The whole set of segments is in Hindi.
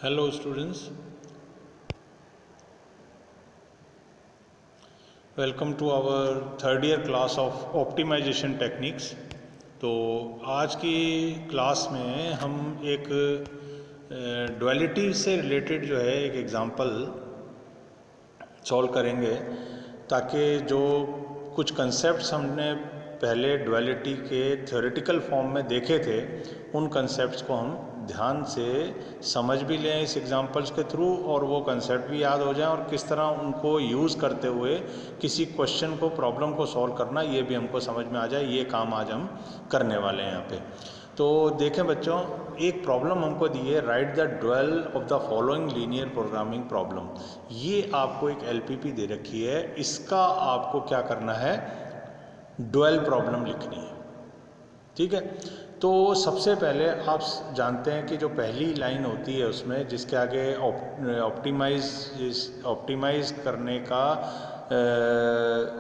Hello students, welcome to our third year class of optimization techniques। तो आज की क्लास में हम एक डुअलिटी से रिलेटेड जो है एक एग्जांपल सॉल्व करेंगे, ताकि जो कुछ कंसेप्ट्स हमने पहले डुअलिटी के थ्योरेटिकल फॉर्म में देखे थे उन कंसेप्ट्स को हम ध्यान से समझ भी लें इस एग्जांपल्स के थ्रू, और वो कंसेप्ट भी याद हो जाए और किस तरह उनको यूज़ करते हुए किसी क्वेश्चन को, प्रॉब्लम को सॉल्व करना, ये भी हमको समझ में आ जाए। ये काम आज हम करने वाले हैं यहाँ पे। तो देखें बच्चों, एक प्रॉब्लम हमको दी है, right the dual of the following linear programming problem. ये आपको एक एलपीपी दे रखी है, इसका आपको क्या करना है, ड्यूअल प्रॉब्लम लिखनी है। ठीक है, तो सबसे पहले आप जानते हैं कि जो पहली लाइन होती है उसमें जिसके आगे ऑप्टिमाइज करने का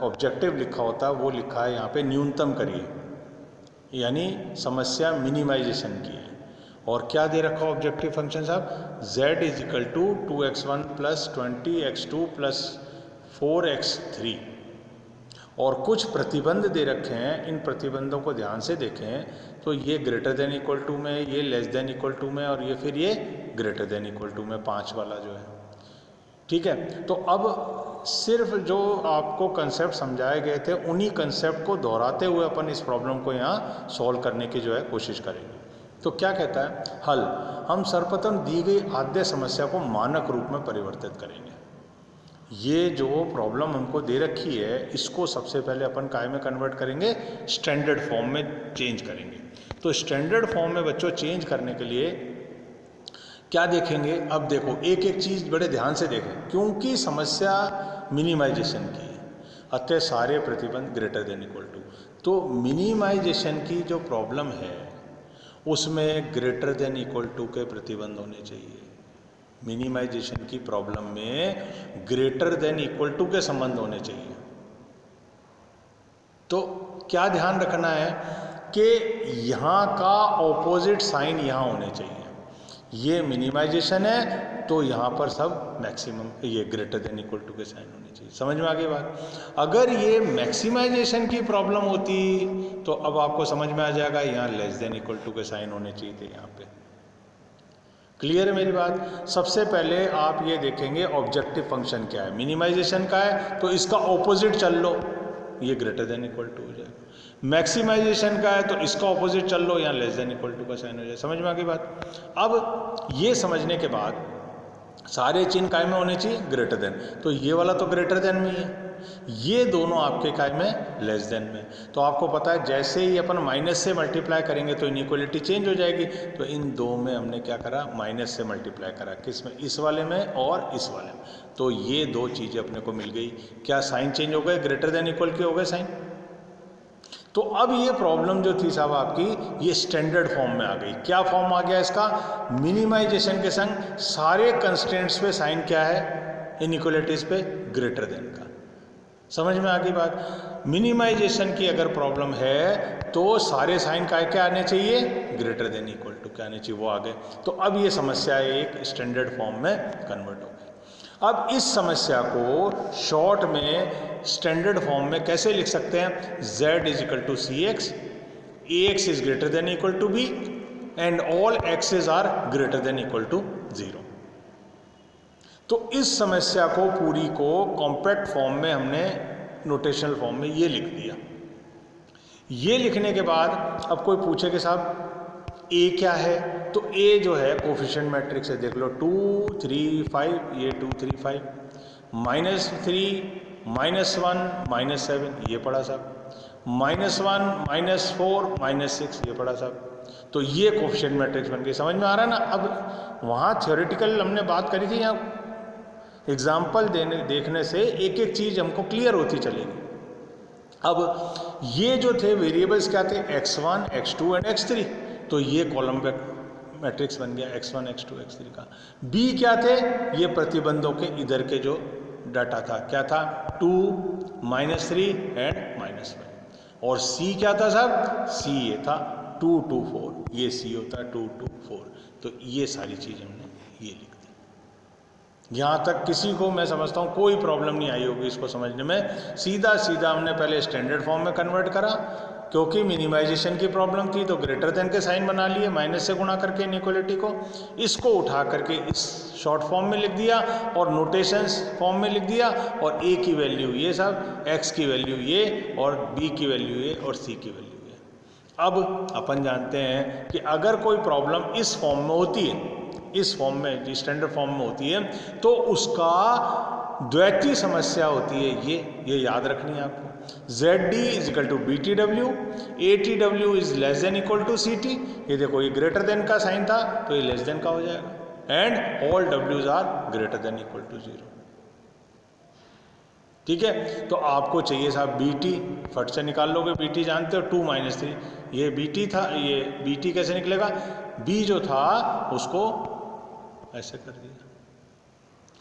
ऑब्जेक्टिव लिखा होता है, वो लिखा है यहाँ पे न्यूनतम करिए, यानी समस्या मिनिमाइजेशन की है। और क्या दे रखा ऑब्जेक्टिव फंक्शन साहब, z is equal to 2x1 plus 20x2 plus 4x3, और कुछ प्रतिबंध दे रखे हैं। इन प्रतिबंधों को ध्यान से देखें तो ये ग्रेटर देन इक्वल टू में, ये लेस देन इक्वल टू में, और ये फिर ये ग्रेटर देन इक्वल टू में, 5 वाला जो है। ठीक है, तो अब सिर्फ जो आपको कंसेप्ट समझाए गए थे उन्हीं कंसेप्ट को दोहराते हुए अपन इस प्रॉब्लम को यहाँ सॉल्व करने की जो है कोशिश करेंगे। तो क्या कहता है हल, हम सर्वप्रथम दी गई आद्य समस्या को मानक रूप में परिवर्तित करेंगे। ये जो प्रॉब्लम हमको दे रखी है इसको सबसे पहले अपन काय में कन्वर्ट करेंगे, स्टैंडर्ड फॉर्म में चेंज करेंगे। तो स्टैंडर्ड फॉर्म में बच्चों चेंज करने के लिए क्या देखेंगे, अब देखो एक एक चीज़ बड़े ध्यान से देखें, क्योंकि समस्या मिनिमाइजेशन की है, अतः सारे प्रतिबंध ग्रेटर देन इक्वल टू। तो मिनिमाइजेशन की जो प्रॉब्लम है उसमें ग्रेटर देन इक्वल टू के प्रतिबंध होने चाहिए। मिनिमाइजेशन की प्रॉब्लम में ग्रेटर देन इक्वल टू के संबंध होने चाहिए। तो क्या ध्यान रखना है कि यहाँ का ऑपोजिट साइन यहाँ होने चाहिए। ये मिनिमाइजेशन है तो यहाँ पर सब मैक्सिमम, ये ग्रेटर देन इक्वल टू के साइन होने चाहिए। समझ में आ गई बात। अगर ये मैक्सिमाइजेशन की प्रॉब्लम होती तो अब आपको समझ में आ जाएगा, यहाँ लेस देन इक्वल टू के साइन होने चाहिए थे यहाँ पे। क्लियर है मेरी बात। सबसे पहले आप ये देखेंगे ऑब्जेक्टिव फंक्शन क्या है, मिनिमाइजेशन का है तो इसका ऑपोजिट चल लो, ये ग्रेटर देन इक्वल टू हो जाएगा। मैक्सिमाइजेशन का है तो इसका ऑपोजिट चल लो, यहाँ लेस देन इक्वल टू का साइन हो जाए। समझ में आ गई बात। अब ये समझने के बाद सारे चिन्ह काय में होने चाहिए, ग्रेटर देन। तो ये वाला तो ग्रेटर देन में ही है, ये दोनों आपके काय में लेस देन में। तो आपको पता है जैसे ही अपन माइनस से मल्टीप्लाई करेंगे तो इनइक्वलिटी चेंज हो जाएगी। तो इन दो में हमने क्या करा, माइनस से मल्टीप्लाई करा, किस में, इस वाले में और इस वाले में। तो ये दो चीज़ें अपने को मिल गई। क्या साइन चेंज हो गए, ग्रेटर देन इक्वल के हो गए साइन। तो अब ये प्रॉब्लम जो थी साहब आपकी, ये स्टैंडर्ड फॉर्म में आ गई। क्या फॉर्म आ गया इसका, मिनिमाइजेशन के संग सारे कंस्ट्रेंट्स पे साइन क्या है, इनइक्वलिटीज पे ग्रेटर देन का। समझ में आ गई बात। मिनिमाइजेशन की अगर प्रॉब्लम है तो सारे साइन का क्या आने चाहिए, ग्रेटर देन इक्वल टू क्या आने चाहिए, वो आ गए। तो अब ये समस्या एक स्टैंडर्ड फॉर्म में कन्वर्ट हो गई। अब इस समस्या को शॉर्ट में स्टैंडर्ड फॉर्म में कैसे लिख सकते हैं, z is equal to C X, A X is greater than equal to B and all x's are greater than equal to 0। तो इस समस्या को पूरी को कॉम्पैक्ट फॉर्म में हमने नोटेशनल फॉर्म में ये लिख दिया। ये लिखने के बाद अब कोई पूछे कि साहब ए क्या है, तो ए जो है कोफिशिएंट मैट्रिक्स है, देख लो 2 3 5, ये 2 3 5, -3 -1 -7 ये पढ़ा साहब, -1 -4 -6 ये पढ़ा साहब। तो ये कोफिशिएंट मैट्रिक्स बन गई। समझ में आ रहा है ना। अब वहाँ थ्योरेटिकल हमने बात करी थी, यहाँ एग्जाम्पल देखने से एक एक चीज़ हमको क्लियर होती चलेगी। अब ये जो थे वेरिएबल्स क्या थे, x1 x2 एंड x3। तो ये कॉलम मैट्रिक्स बन गया x1 x2 x3 का। b क्या थे, ये प्रतिबंधों के इधर के जो डाटा था, क्या था 2 -3 एंड -1। और c क्या था साहब, c ये था 2 2 4, ये c होता है 2 2 4। तो ये सारी चीज़ हमने ये लिख दें। यहाँ तक किसी को मैं समझता हूँ कोई प्रॉब्लम नहीं आई होगी इसको समझने में। सीधा सीधा हमने पहले स्टैंडर्ड फॉर्म में कन्वर्ट करा, क्योंकि मिनिमाइजेशन की प्रॉब्लम थी तो ग्रेटर देन के साइन बना लिए माइनस से गुणा करके इनइक्वालिटी को। इसको उठा करके इस शॉर्ट फॉर्म में लिख दिया और नोटेशंस फॉर्म में लिख दिया, और ए की वैल्यू ये सब, एक्स की वैल्यू ये, और बी की वैल्यू ये, और सी की वैल्यू ये। अब अपन जानते हैं कि अगर कोई प्रॉब्लम इस फॉर्म में होती है, इस फॉर्म में स्टैंडर्ड फॉर्म में होती है, तो उसका द्वैती समस्या होती है ये याद रखनी है आपको। ZD is equal to BTW, ATW is less than equal to CT। ये देखो ये ग्रेटर देन का साइन था तो ये लेस देन का हो जाएगा, and all W's are greater than equal to 0। ठीक है, तो आपको चाहिए साहब BT, फट से निकाल लोगे, BT जानते हो 2 - 3, ये BT था, ये BT कैसे निकलेगा, B जो था उसको ऐसे कर दिया,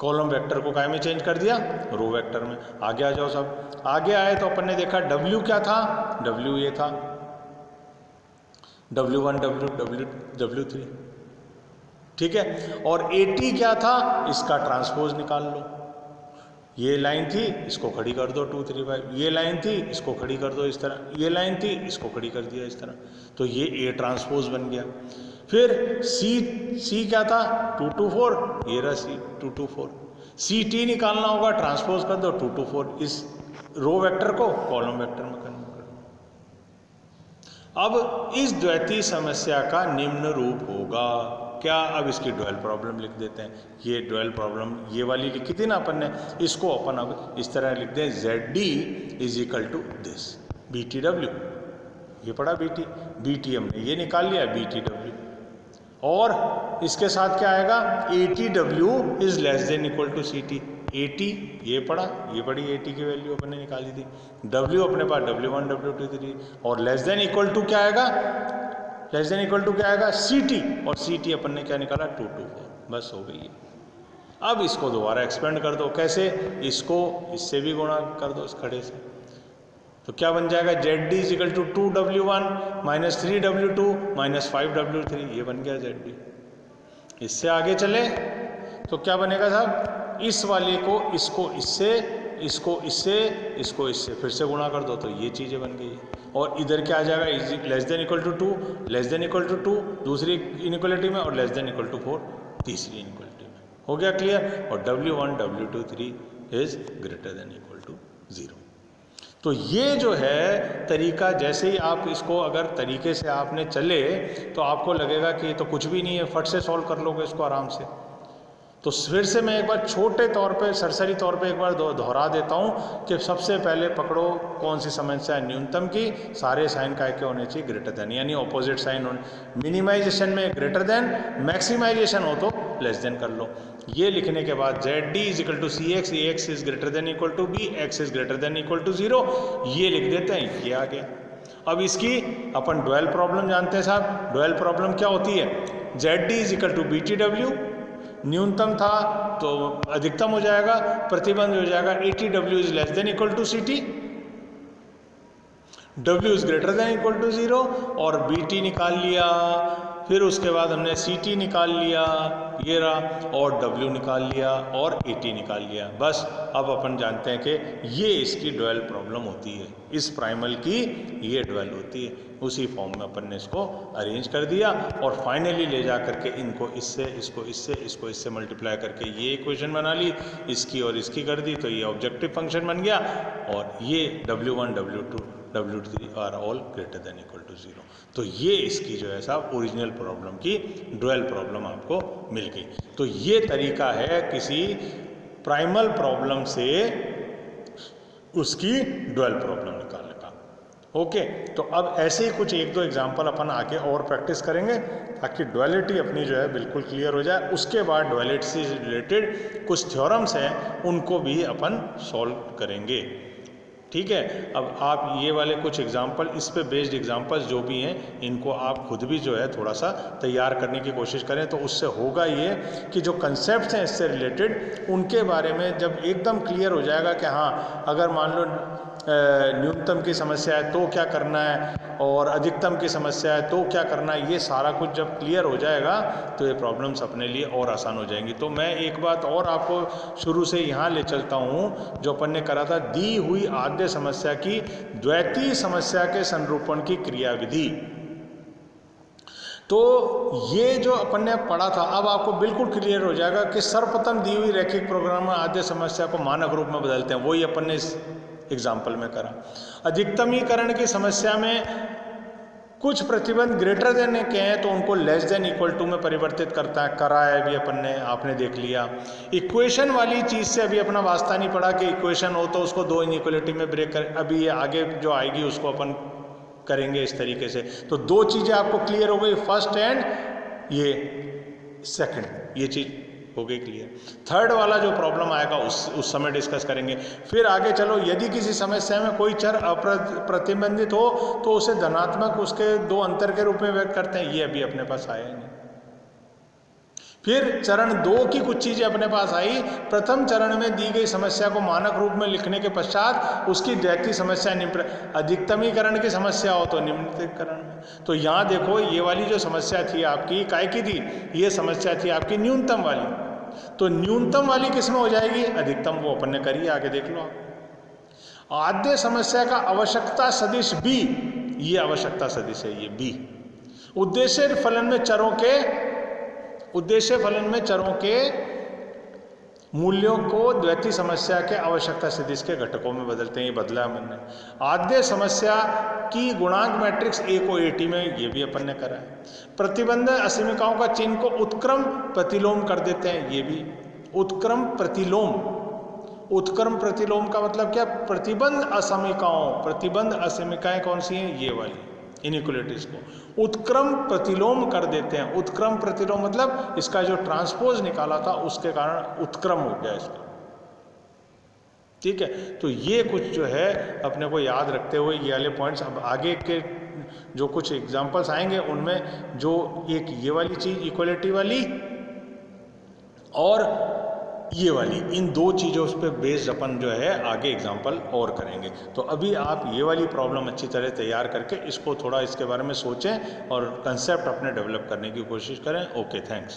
कॉलम वेक्टर को काय में चेंज कर दिया, रो वेक्टर में। आगे आ जाओ सब। आगे आए तो अपन ने देखा W क्या था, W ये था, W1 W3, ठीक है। और AT क्या था, इसका ट्रांसपोज निकाल लो। ये लाइन थी, इसको खड़ी कर दो 2 3 5, ये लाइन थी, इसको खड़ी कर दो इस तरह, ये लाइन थी, इसको खड़ी कर दिया इस तरह, तो ये A ट्रांसपोज बन गया। फिर C क्या था, 2 2 4, ये रहा C 2 2 4। CT निकालना होगा, ट्रांसपोज कर दो 2 2 4, इस रो वेक्टर को कॉलम वेक्टर में कन्वर्ट कर दो। अब इस द्वैती समस्या का निम्न रूप होगा क्या, अब इसकी ड्यूअल प्रॉब्लम लिख देते हैं। ये ड्यूअल प्रॉब्लम ये वाली लिखी थी ना अपन ने, इसको अपन अब इस तरह लिख दें, ZD is equal to this BTW, ये पड़ा BT हमने ये निकाल लिया BTW, और इसके साथ क्या आएगा, ATW is less than equal to CT। AT ये पड़ा, ये बड़ी AT की वैल्यू अपन ने निकाली थी, W अपने पास W1 W2 3, और लेस देन इक्वल टू क्या आएगा, लेस देन इक्वल टू क्या आएगा CT, और CT अपन ने क्या निकाला 2 2 4, बस हो गई है। अब इसको दोबारा एक्सपेंड कर दो, कैसे, इसको इससे भी गुणा कर दो इस खड़े से, तो क्या बन जाएगा, ZD is equal to 2W1 - 3W2 - 5W3, ये बन गया ZD। इससे आगे चले तो क्या बनेगा साहब, इस वाले को इसको इससे, इसको इससे, इसको इससे फिर से गुणा कर दो, तो ये चीज़ें बन गई। और इधर क्या आ जाएगा, is less than equal to 2, less than equal to 2 दूसरी इनइक्वालिटी में, और लेस देन इक्वल टू 4 तीसरी इनइक्वालिटी में। हो गया क्लियर। और W1 W2 3 is greater than equal to 0। तो ये जो है तरीका, जैसे ही आप इसको अगर तरीके से आपने चले तो आपको लगेगा कि ये तो कुछ भी नहीं है, फट से सॉल्व कर लोगे इसको आराम से। तो फिर से मैं एक बार छोटे तौर पे, सरसरी तौर पे एक बार दोहरा देता हूँ कि सबसे पहले पकड़ो कौन सी समस्या है, न्यूनतम की, सारे साइन काय के होने चाहिए ग्रेटर देन, यानी ऑपोजिट साइन होने। मिनिमाइजेशन में ग्रेटर देन, मैक्सिमाइजेशन हो तो लेस देन कर लो। ये लिखने के बाद ZD is equal to CX, AX is greater than equal to B, X is greater than equal to 0, ये लिख देते हैं, ये आ गया। अब इसकी अपन ड्यूअल प्रॉब्लम जानते हैं साहब। ड्यूअल प्रॉब्लम क्या होती है, ZD is equal to BTW, न्यूनतम था तो अधिकतम हो जाएगा, प्रतिबंध हो जाएगा ATW is less than equal to CT, W is greater than equal to 0, और BT निकाल लिया। फिर उसके बाद हमने CT निकाल लिया, ये रहा, और W निकाल लिया, और AT निकाल लिया। बस अब अपन जानते हैं कि ये इसकी ड्यूअल प्रॉब्लम होती है, इस प्राइमल की ये ड्यूअल होती है। उसी फॉर्म में अपन ने इसको अरेंज कर दिया, और फाइनली ले जा करके इनको इससे, इसको इससे, इसको इससे मल्टीप्लाई करके ये इक्वेशन बना ली, इसकी और इसकी कर दी, तो ये ऑब्जेक्टिव फंक्शन बन गया। और ये W1 W2 W3 are all greater than equal to 0। तो ये इसकी जो है साहब ओरिजिनल प्रॉब्लम की ड्यूअल प्रॉब्लम आपको मिल गई। तो ये तरीका है किसी प्राइमल प्रॉब्लम से उसकी ड्यूअल प्रॉब्लम निकालने का। ओके, तो अब ऐसे ही कुछ 1-2 एग्जाम्पल अपन आगे और प्रैक्टिस करेंगे ताकि ड्युअलिटी अपनी जो है बिल्कुल क्लियर हो जाए। उसके बाद ड्युअलिटी से रिलेटेड कुछ थ्योरम्स हैं, उनको भी अपन सॉल्व करेंगे। ठीक है। अब आप ये वाले कुछ एग्जाम्पल, इस पे बेस्ड एग्जाम्पल्स जो भी हैं, इनको आप खुद भी जो है थोड़ा सा तैयार करने की कोशिश करें, तो उससे होगा ये कि जो कंसेप्ट हैं इससे रिलेटेड, उनके बारे में जब एकदम क्लियर हो जाएगा कि हाँ, अगर मान लो न्यूनतम की समस्या है तो क्या करना है, और अधिकतम की समस्या है तो क्या करना है, ये सारा कुछ जब क्लियर हो जाएगा तो ये प्रॉब्लम्स अपने लिए और आसान हो जाएंगी। तो मैं एक बात और आपको शुरू से यहाँ ले चलता हूँ, जो अपन ने करा था, दी हुई आद्य समस्या की द्वैतीय समस्या के संरूपण की क्रियाविधि। तो ये जो अपन ने पढ़ा था, अब आपको बिल्कुल क्लियर हो जाएगा कि सर्वप्रथम दी हुई रैखिक प्रोग्राम में आद्य समस्या को मानक रूप में बदलते हैं, वही अपन ने इस एग्जाम्पल में करा। अधिकतमीकरण की समस्या में कुछ प्रतिबंध ग्रेटर देन के हैं तो उनको लेस देन इक्वल टू में परिवर्तित करता है, करा है अभी अपन ने, आपने देख लिया। इक्वेशन वाली चीज से अभी अपना वास्ता नहीं पड़ा कि इक्वेशन हो तो उसको दो इनइक्वलिटी में ब्रेक कर, अभी ये आगे जो आएगी उसको अपन करेंगे इस तरीके से। तो दो चीजें आपको क्लियर हो गई, फर्स्ट एंड ये सेकंड, ये चीज हो गई क्लियर। थर्ड वाला जो प्रॉब्लम आएगा उस समय डिस्कस करेंगे। फिर आगे चलो, यदि किसी समस्या में कोई चर अप्रतिबंधित हो तो उसे धनात्मक उसके दो अंतर के रूप में व्यक्त करते हैं, ये अभी अपने पास आया ही नहीं। फिर चरण 2 की कुछ चीजें अपने पास आई। प्रथम चरण में दी गई समस्या को मानक रूप में लिखने के पश्चात उसकी द्वैतीय समस्या अधिकतमीकरण की समस्या हो तो निम्नतमीकरण में। तो यहाँ देखो, ये वाली जो समस्या थी आपकी, काय की थी, ये समस्या थी आपकी न्यूनतम वाली। तो न्यूनतम वाली किस में हो जाएगी, अधिकतम, वो अपन ने करी, आगे देख लो आप। आद्य समस्या का आवश्यकता सदिश बी, ये आवश्यकता सदिश है, ये बी। उद्देश्य फलन में चरों के मूल्यों को द्वैतीय समस्या के आवश्यकता सदिश के घटकों में बदलते हैं, ये बदला हमने। आद्य समस्या की गुणांक मैट्रिक्स ए को एटी में, ये भी अपन ने करा है। प्रतिबंध असीमिकाओं का चिन्ह को उत्क्रम प्रतिलोम कर देते हैं, ये भी। उत्क्रम प्रतिलोम का मतलब क्या, प्रतिबंध असीमिकाएं कौन सी हैं, ये वाली इनइक्वलिटीज को उत्क्रम प्रतिलोम कर देते हैं। उत्क्रम प्रतिलोम मतलब इसका जो ट्रांसपोज निकाला था उसके कारण उत्क्रम हो गया इसका, ठीक है। तो ये कुछ जो है अपने को याद रखते हुए ये वाले पॉइंट्स, अब आगे के जो कुछ एग्जांपल्स आएंगे उनमें जो एक ये वाली चीज इक्वलिटी वाली और ये वाली, इन दो चीज़ों पे बेस्ड अपन जो है आगे एग्जाम्पल और करेंगे। तो अभी आप ये वाली प्रॉब्लम अच्छी तरह तैयार करके इसको थोड़ा इसके बारे में सोचें और कंसेप्ट अपने डेवलप करने की कोशिश करें। Okay, thanks.